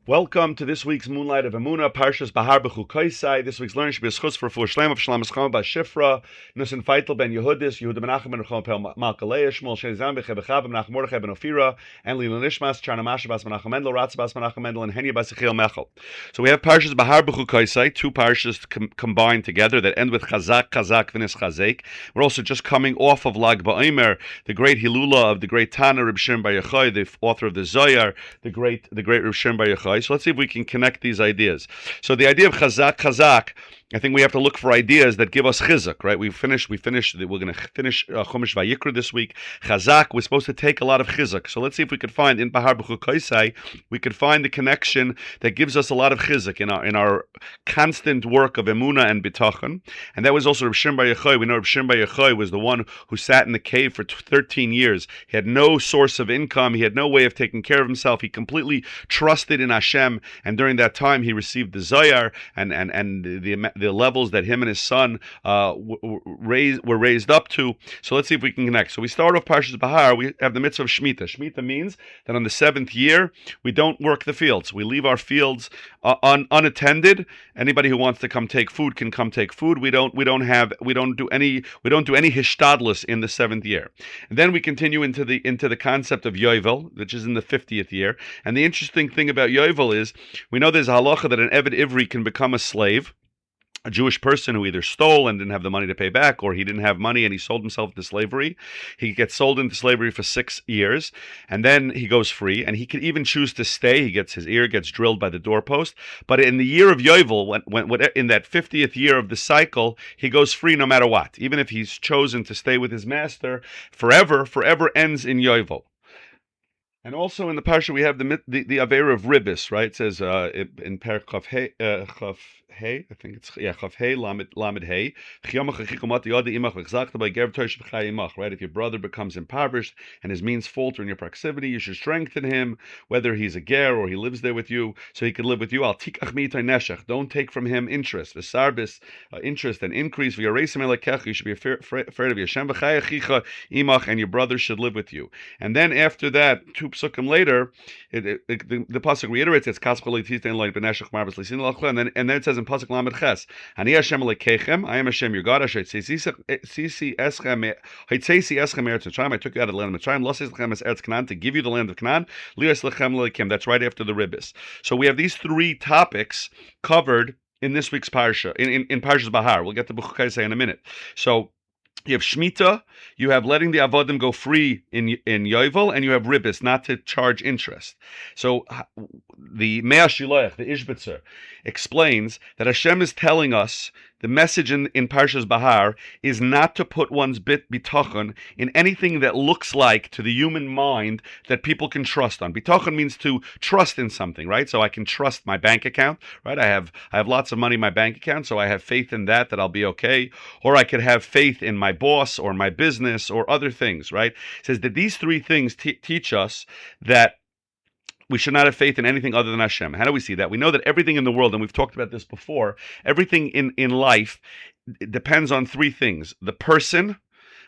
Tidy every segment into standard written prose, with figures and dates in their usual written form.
Welcome to this week's Moonlight of Emuna, Parshas Behar-Bechukosai. This week's learning should be a schutz for Fuhr Shlem of Shlamas Chama Bas Shifra, Nusin Feitel ben Yehudis, Yehuda Menachem ben Chom Pel Malkalei, Shmuel Shezam Beche Bechav, Menachem Mordechai ben Ofira, and Lila Nishmas, Charna Masha Bas Menachem Mendel, Ratz Bas Menachem Mendel, and Henya Bas Yechiel Mechel. So we have Parshas Behar-Bechukosai, two parshas combined together that end with Chazak, V'nis Chazek. We're also just coming off of Lag BaOmer, the great Hilula of the great Tana Reb Shimon Bar Yochai, the author of the Zohar, the great Reb Shimon Bar Yochai. So let's see if we can connect these ideas. So the idea of chazak, I think we have to look for ideas that give us chizuk, right? We're going to finish Chumash Vayikra this week. Chazak, we're supposed to take a lot of chizuk. So let's see if we could find in Behar-Bechukosai, we could find the connection that gives us a lot of chizuk in our constant work of Emuna and Bitachon. And that was also Reb Shimon Bar Yochai. We know Reb Shimon Bar Yochai was the one who sat in the cave for 13 years. He had no source of income. He had no way of taking care of himself. He completely trusted in Hashem, and during that time he received the Zohar and the levels that him and his son were raised up to. So let's see if we can connect. So we start off Parshas Behar. We have the mitzvah of Shemitah. Shemitah means that on the 7th year we don't work the fields. We leave our fields unattended. Anybody who wants to come take food can come take food. We don't do any hishtadlus in the 7th year. And then we continue into the concept of Yovel, which is in the 50th year. And the interesting thing about Yovel is we know there's a halacha that an Eved Ivri can become a slave, a Jewish person who either stole and didn't have the money to pay back, or he didn't have money and he sold himself into slavery. He gets sold into slavery for 6 years, and then he goes free, and he can even choose to stay. His ear gets drilled by the doorpost. But in the year of Yovel, when in that 50th year of the cycle, he goes free no matter what. Even if he's chosen to stay with his master, forever ends in Yovel. And also in the parsha we have the Aveira of Ribis, right? It says in Per Chav Hey, I think it's Chav Hey Lamed Hey. Right? If your brother becomes impoverished and his means falter in your proximity, you should strengthen him, whether he's a ger or he lives there with you, so he can live with you. Don't take from him interest. V'sarbis, interest and increase. You should be afraid of Hashem, and your brother should live with you. And then after that, two psukim later, the pasuk reiterates it's and then it says in pasuk lamed ches, Ani Hashem lekechem, I am Hashem your God. I took you out of the land of Mitzrayim, Los lechem es Eretz Canaan, to give you the land of Canaan. Lias lechem lekem. That's right after the Ribis. So we have these three topics covered in this week's parsha, in Parshas Behar. We'll get to Bechukosai in a minute. So you have Shemitah, you have letting the Avodim go free in Yovel, and you have Ribis, not to charge interest. So the Mea Shiloach, the Ishbitzer, explains that Hashem is telling us the message in Parshas Behar is not to put one's bitachon in anything that looks like to the human mind that people can trust on. Bitachon means to trust in something, right? So I can trust my bank account, right? I have lots of money in my bank account, so I have faith in that I'll be okay. Or I could have faith in my boss or my business or other things, right? It says that these three things teach us that we should not have faith in anything other than Hashem. How do we see that? We know that everything in the world, and we've talked about this before, everything in life depends on three things: the person,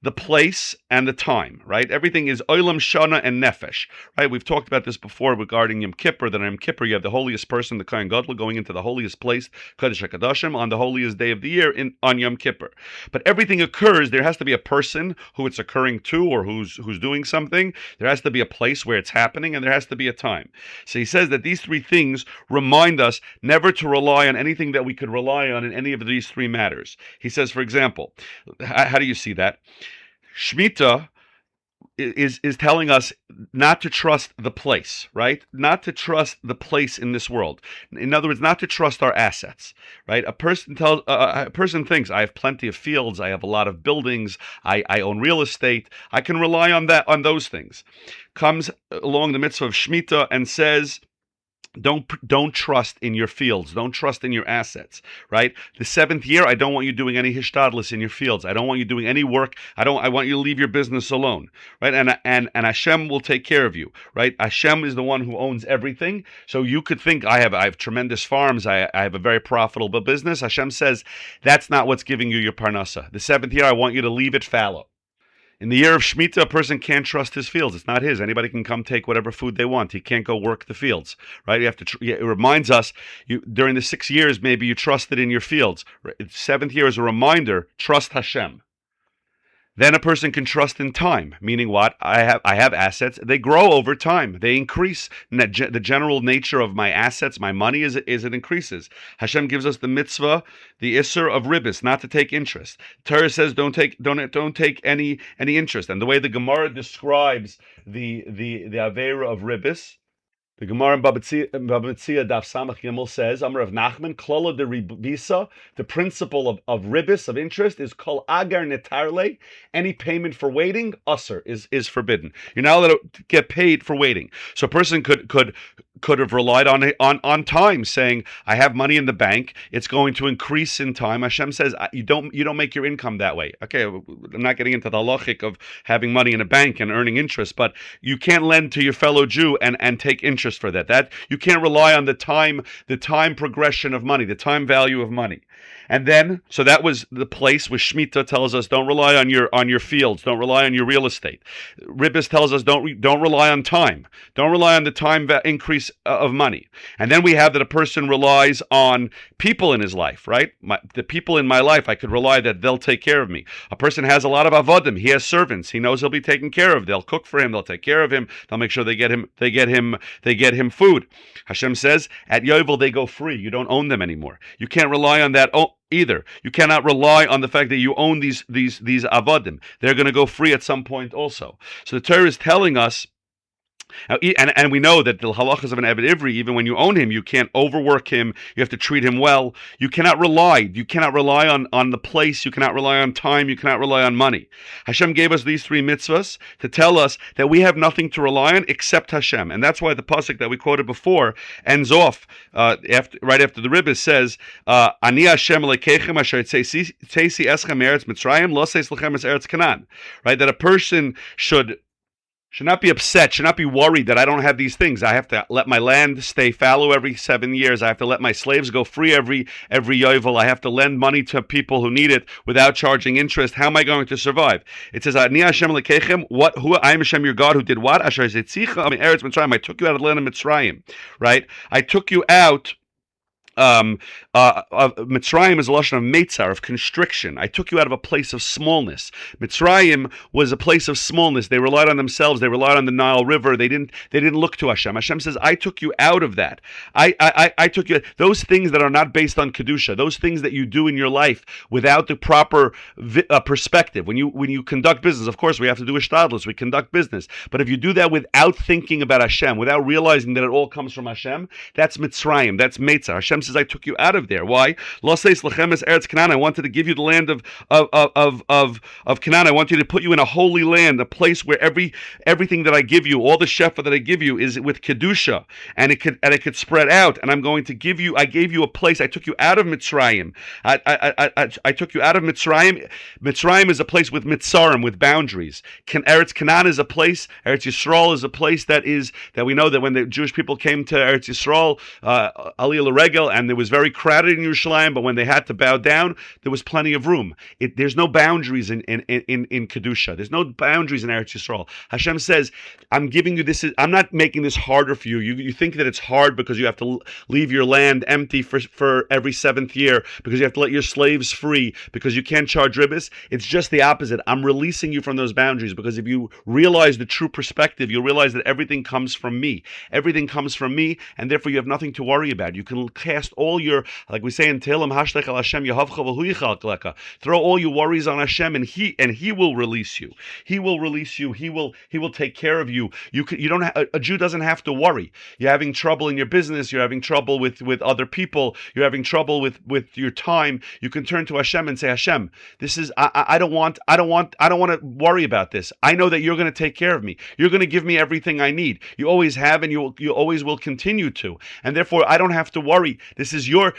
the place, and the time, right? Everything is olam, shana, and nefesh, right? We've talked about this before regarding Yom Kippur, that on Yom Kippur you have the holiest person, the Kohen Gadol, going into the holiest place, Kodesh HaKadoshim, on the holiest day of the year on Yom Kippur. But everything occurs, there has to be a person who it's occurring to, or who's doing something. There has to be a place where it's happening, and there has to be a time. So he says that these three things remind us never to rely on anything that we could rely on in any of these three matters. He says, for example, how do you see that? Shemitah is telling us not to trust the place, right? Not to trust the place in this world. In other words, not to trust our assets, right? A person thinks, I have plenty of fields, I have a lot of buildings, I own real estate, I can rely on those things. Comes along the mitzvah of Shemitah and says, don't trust in your fields. Don't trust in your assets, right? The 7th year, I don't want you doing any hishtadlus in your fields. I don't want you doing any work. I want you to leave your business alone, right? And Hashem will take care of you, right? Hashem is the one who owns everything. So you could think, I have tremendous farms. I have a very profitable business. Hashem says, that's not what's giving you your parnasa. The 7th year, I want you to leave it fallow. In the year of Shemitah, a person can't trust his fields. It's not his. Anybody can come take whatever food they want. He can't go work the fields, right? You have to. It reminds us, during the 6 years, maybe you trusted in your fields. Seventh year is a reminder. Trust Hashem. Then a person can trust in time, meaning what? I have assets. They grow over time. They increase. The general nature of my assets, my money, is it increases. Hashem gives us the mitzvah, the isser of ribis, not to take interest. Torah says don't take any interest. And the way the Gemara describes the avera of ribis, the Gemara in Baba Metzia Daf Samach Gimel says, Amar of Nachman, Klola de Ribisa, the principle of ribis, of interest, is kol agar netarle. Any payment for waiting, usser, is forbidden. You're not allowed to get paid for waiting. So a person could have relied on time, saying, I have money in the bank, it's going to increase in time. Hashem says, you don't make your income that way. Okay, I'm not getting into the halachic of having money in a bank and earning interest, but you can't lend to your fellow Jew and take interest for that. That you can't rely on the time progression of money, the time value of money. And then, so that was the place where Shemitah tells us, don't rely on your fields, don't rely on your real estate. Ribis tells us, don't rely on time, don't rely on the time increase of money. And then we have that a person relies on people in his life, right? The people in my life, I could rely that they'll take care of me. A person has a lot of avodim, he has servants, he knows he'll be taken care of. They'll cook for him, they'll take care of him, they'll make sure they get him food. Hashem says, at Yovel they go free. You don't own them anymore. You can't rely on that either. You cannot rely on the fact that you own these avodim. They're going to go free at some point also. So the Torah is telling us, and we know that the halachas of an Eved Ivri, even when you own him, you can't overwork him. You have to treat him well. You cannot rely on the place. You cannot rely on time. You cannot rely on money. Hashem gave us these three mitzvahs to tell us that we have nothing to rely on except Hashem, and that's why the pasuk that we quoted before ends off right after the Rebbe says, "Ani Hashem lekechem asher tzeisi eschem eretz Mitzrayim lo seis lechem es eretz Canaan." Right, that a person should not be upset, should not be worried that I don't have these things. I have to let my land stay fallow every 7 years. I have to let my slaves go free every yovel. I have to lend money to people who need it without charging interest. How am I going to survive? It says, Ani Hashem lekechem, I am Hashem your God who did what? Asher zetzicha eretz Mitzrayim. I took you out of the land of Mitzrayim, right? I took you out. Mitzrayim is a lashon of meitzar, of constriction. I took you out of a place of smallness. Mitzrayim was a place of smallness. They relied on themselves. They relied on the Nile River. They didn't look to Hashem. Hashem says, I took you out of that. I took you, those things that are not based on kedusha, those things that you do in your life without the proper perspective. When you conduct business, of course we have to do ishtadlus. We conduct business, but if you do that without thinking about Hashem, without realizing that it all comes from Hashem, that's Mitzrayim. That's meitzar. Hashem says, I took you out of there. Why? Lo seis lechem es eretz Canaan. I wanted to give you the land of Canaan. I want you to put you in a holy land, a place where everything that I give you, all the shefa that I give you, is with kedusha, and it could spread out. And I'm going to give you. I gave you a place. I took you out of Mitzrayim. I took you out of Mitzrayim. Mitzrayim is a place with mitzarim, with boundaries. Eretz Canaan is a place. Eretz Yisrael is a place that we know that when the Jewish people came to Eretz Yisrael, Aliyah L'Regel, and it was very crowded in Yerushalayim, but when they had to bow down, there was plenty of room. There's no boundaries in Kedusha. There's no boundaries in Eretz Yisrael. Hashem says, I'm giving you this. I'm not making this harder for you. You think that it's hard because you have to leave your land empty for every 7th year, because you have to let your slaves free, because you can't charge ribbis. It's just the opposite. I'm releasing you from those boundaries, because if you realize the true perspective, you'll realize that everything comes from me. Everything comes from me, and therefore you have nothing to worry about. You can cast all your, like we say in Tehillim, Hashlech al Hashem Yehavcha v'hu yichalk leka. Throw all your worries on Hashem, and He will release you. He will release you. He will take care of you. You don't. A Jew doesn't have to worry. You're having trouble in your business. You're having trouble with other people. You're having trouble with your time. You can turn to Hashem and say, Hashem, this is I don't want to worry about this. I know that you're going to take care of me. You're going to give me everything I need. You always have, and you always will continue to. And therefore, I don't have to worry. This is your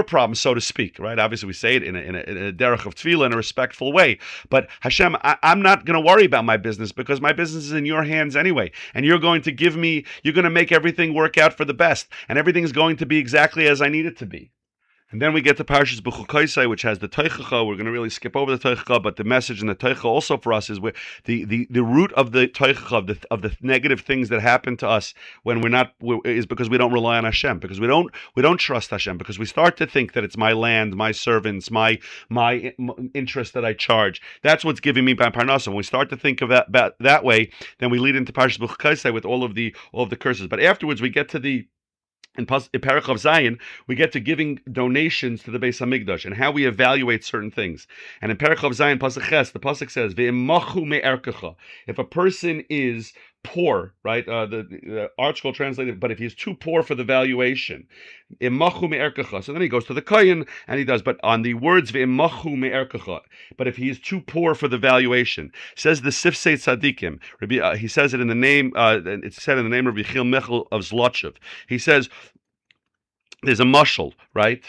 problem, so to speak, right? Obviously, we say it in a derech of tefillah, in a respectful way. But Hashem, I'm not going to worry about my business, because my business is in your hands anyway. And you're going to make everything work out for the best, and everything's going to be exactly as I need it to be. And then we get to Parshas Bechukosai, which has the Teichacha. We're going to really skip over the Teichacha, but the message in the Teichacha also for us is where the root of the Teichacha, of the negative things that happen to us when is because we don't rely on Hashem, because we don't trust Hashem, because we start to think that it's my land, my servants, my interest that I charge. That's what's giving me Parnasa. When we start to think of that way, then we lead into Parshas Bechukosai with all of the curses. But afterwards, we get to in Perek of Zion, we get to giving donations to the Beis Hamikdash and how we evaluate certain things. And in Perek of Zion, Pasuk Ches, the Pasuk says, "Ve'immachu me'erkecha." If a person is poor, right? The article translated, but if he's too poor for the valuation, "Immachu me'erkecha." So then he goes to the Kohen and he does, but on the words "Ve'immachu me'erkecha," but if he is too poor for the valuation, says the Sifsei Tzadikim. Rabbi, he says it in the name. It's said in the name of Yechiel Michel of Zlotchev. He says, there's a mushal, right?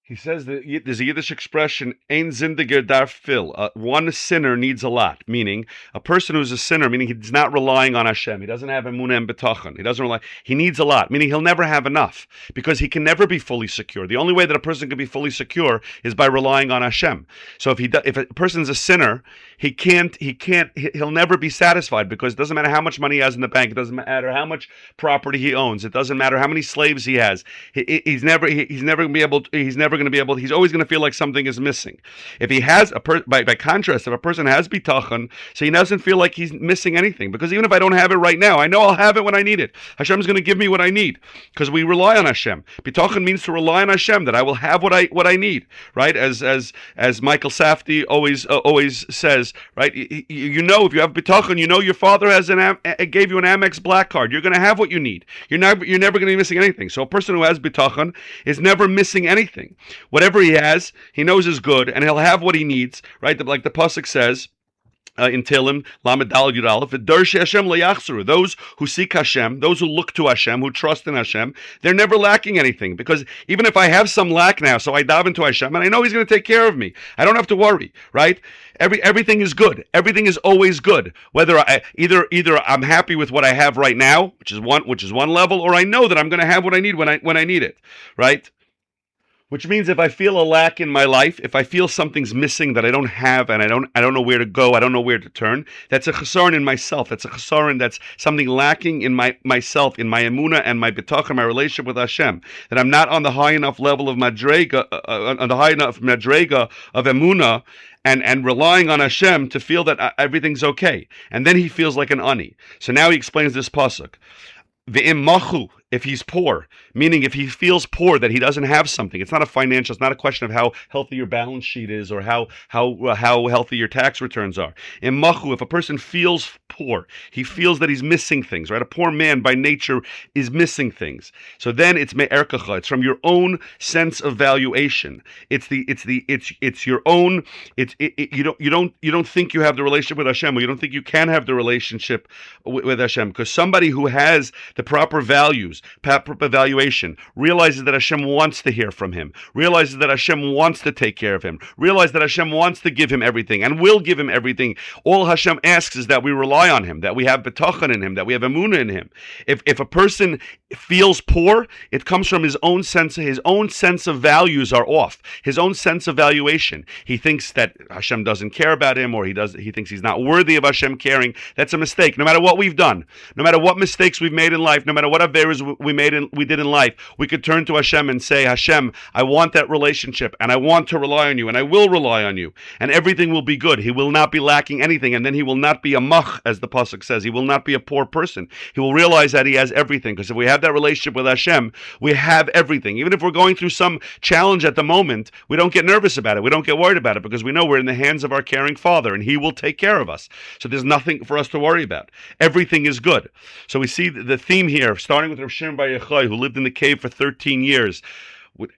He says that there's a Yiddish expression, "Ein zindiger darf viel." One sinner needs a lot, meaning a person who's a sinner, meaning he's not relying on Hashem. He doesn't have Emuna and Betachon. He doesn't rely. He needs a lot, meaning he'll never have enough because he can never be fully secure. The only way that a person can be fully secure is by relying on Hashem. So if a person's a sinner, he'll never be satisfied because it doesn't matter how much money he has in the bank. It doesn't matter how much property he owns. It doesn't matter how many slaves he has. He's never going to be able. He's always going to feel like something is missing. If he has by contrast, if a person has bitachon, so he doesn't feel like he's missing anything, because even if I don't have it right now, I know I'll have it when I need it. Hashem's going to give me what I need because we rely on Hashem. Bitachon means to rely on Hashem, that I will have what I need, right? As Michael Safdie always says, right? You know, if you have bitachon, you know your father gave you an Amex Black Card. You're going to have what you need. You're never going to be missing anything. So a person who has bitachon is never missing anything. Whatever he has, he knows is good, and he'll have what he needs, right? Like the pasuk says in Tehillim, Lamed Daled Yud Aleph, "V'darshi Hashem lo. Those who seek Hashem, those who look to Hashem, who trust in Hashem, they're never lacking anything. Because even if I have some lack now, so I dive into Hashem, and I know He's going to take care of me, I don't have to worry, right? Everything is good. Everything is always good. Whether either I'm happy with what I have right now, which is one level, or I know that I'm going to have what I need when I need it, right? Which means if I feel a lack in my life, if I feel something's missing that I don't have, and I don't know where to go, I don't know where to turn, that's a chesaron in myself. That's a chesaron. That's something lacking in myself, in my emuna and my bitachon, my relationship with Hashem. That I'm not on the high enough level of madrega, on the high enough madrega of emuna, and relying on Hashem to feel that everything's okay. And then he feels like an ani. So now he explains this pasuk. Ve'immachu, if he's poor, meaning if he feels poor, that he doesn't have something. It's not it's not a question of how healthy your balance sheet is or how healthy your tax returns are. Immachu, if a person feels poor, he feels that he's missing things, right? A poor man by nature is missing things. So then it's me'erkecha. It's from your own sense of valuation. It's your own. You don't think you have the relationship with Hashem, or you don't think you can have the relationship with Hashem, because somebody who has the proper values, proper evaluation, realizes that Hashem wants to hear from him, realizes that Hashem wants to take care of him, realizes that Hashem wants to give him everything and will give him everything. All Hashem asks is that we rely on him, that we have betachon in him, that we have emuna in him. If a person feels poor, it comes from his own sense of values are off, his own sense of valuation. He thinks that Hashem doesn't care about him, or he thinks he's not worthy of Hashem caring. That's a mistake. No matter what we've done, no matter what mistakes we've made in life, no matter what averos we did in life, we could turn to Hashem and say, Hashem, I want that relationship, and I want to rely on you, and I will rely on you, and everything will be good. He will not be lacking anything, and then he will not be a mach, as the pasuk says. He will not be a poor person. He will realize that he has everything, because if we have that relationship with Hashem, we have everything. Even if we're going through some challenge at the moment, we don't get nervous about it. We don't get worried about it, because we know we're in the hands of our caring Father, and He will take care of us. So there's nothing for us to worry about. Everything is good. So we see the theme here, starting with Rav Shimon Bar Yochai, who lived in the cave for 13 years.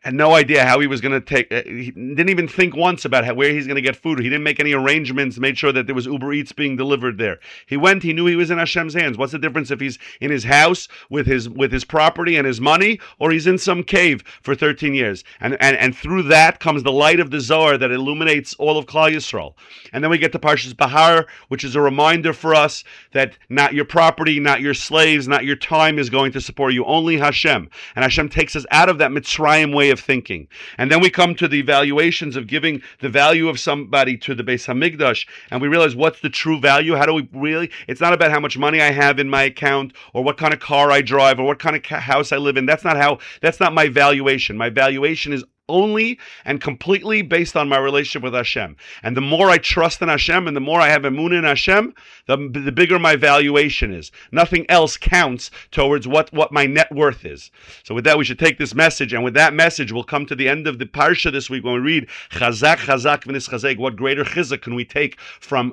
Had no idea how he was going to take. He didn't even think once about where he's going to get food. He didn't make any arrangements, made sure that there was Uber Eats being delivered there. He went, he knew he was in Hashem's hands. What's the difference if he's in his house with his property and his money, or he's in some cave for 13 years? And through that comes the light of the Zohar that illuminates all of Klal Yisrael. And then we get to Parshas Behar, which is a reminder for us that not your property, not your slaves, not your time is going to support you, only Hashem. And Hashem takes us out of that Mitzrayim Shemayim way of thinking. And then we come to the evaluations of giving the value of somebody to the Beis Hamikdash, and we realize what's the true value. How do we really? It's not about how much money I have in my account, or what kind of car I drive, or what kind of house I live in. That's not my valuation. My valuation is only and completely based on my relationship with Hashem. And the more I trust in Hashem and the more I have Emuna in Hashem, the bigger my valuation is. Nothing else counts towards what my net worth is. So with that, we should take this message, and with that message, we'll come to the end of the parsha this week when we read Chazak, Chazak, V'nis Chazek. What greater chizuk can we take from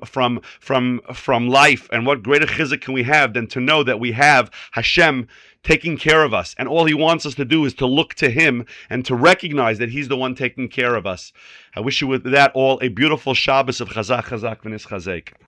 life, and what greater chizuk can we have than to know that we have Hashem taking care of us, and all He wants us to do is to look to Him and to recognize that He's the one taking care of us. I wish you with that all a beautiful Shabbos of Chazak, Chazak, V'nis Chazek.